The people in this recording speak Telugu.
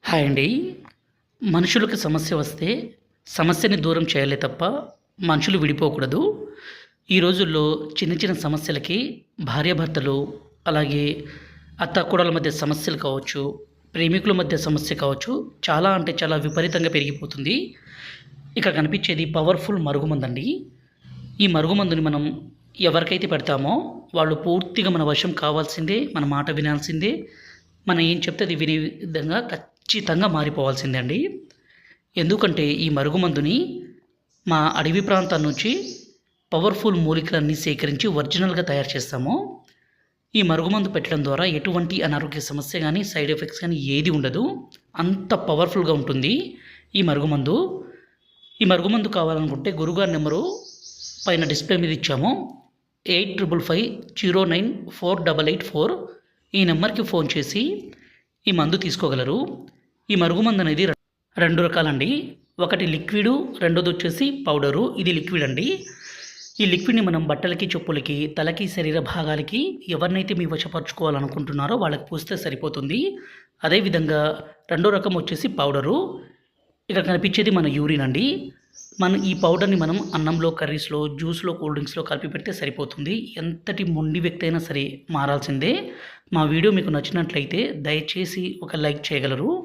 హాయ్ అండి. మనుషులకు సమస్య వస్తే సమస్యని దూరం చేయాలే తప్ప మనుషులు విడిపోకూడదు. ఈ రోజుల్లో చిన్న చిన్న సమస్యలకి భార్యాభర్తలు, అలాగే అత్తాకోడళ్ళ మధ్య సమస్యలు కావచ్చు, ప్రేమికుల మధ్య సమస్య కావచ్చు, చాలా అంటే చాలా విపరీతంగా పెరిగిపోతుంది. ఇక కనిపించేది పవర్‌ఫుల్ మరుగుమందండి. ఈ మరుగుమందుని మనం ఎవరికైతే పెడతామో వాళ్ళు పూర్తిగా మన వశం కావాల్సిందే, మన మాట వినాల్సిందే. మనం ఏం చెప్తే అది వినే విధంగా ఖచ్చితంగా మారిపోవాల్సిందే అండి. ఎందుకంటే ఈ మరుగుమందుని మా అడవి ప్రాంతాల నుంచి పవర్‌ఫుల్ మూలికలన్నీ సేకరించి ఒరిజినల్‌గా తయారు చేస్తాము. ఈ మరుగుమందు పెట్టడం ద్వారా ఎటువంటి అనారోగ్య సమస్య గానీ, సైడ్ ఎఫెక్ట్స్ గానీ ఏది ఉండదు. అంత పవర్‌ఫుల్‌గా ఉంటుంది ఈ మరుగుమందు. ఈ మరుగుమందు కావాలనుకుంటే గురుగారి నెంబరు పైన డిస్‌ప్లే మీద ఇచ్చాము. 8555094884 ఈ నెంబర్‌కి ఫోన్ చేసి ఈ మందు తీసుకోగలరు. ఈ మరుగుమందు అనేది 2 రకాలండి. ఒకటి లిక్విడు, రెండోదొచ్చేసి పౌడరు. ఇది లిక్విడ్ అండి. ఈ లిక్విడ్‌ని మనం బట్టలకి, చెప్పులకి, తలకి, శరీర భాగాలకి ఎవరినైతే మీ వశపరుచుకోవాలనుకుంటున్నారో వాళ్ళకి పూస్తే సరిపోతుంది. అదేవిధంగా రెండో రకం వచ్చేసి పౌడరు. ఇక్కడ కనిపించేది మన యూరిన్ అండి. ఈ పౌడర్‌ని మనం అన్నంలో, కర్రీస్‌లో, జ్యూస్‌లో, కూల్ డ్రింక్స్‌లో కలిపి పెడితే సరిపోతుంది. ఎంతటి మొండి వ్యక్తి అయినా సరే మారాల్సిందే. మా వీడియో మీకు నచ్చినట్లయితే దయచేసి ఒక లైక్ చేయగలరు.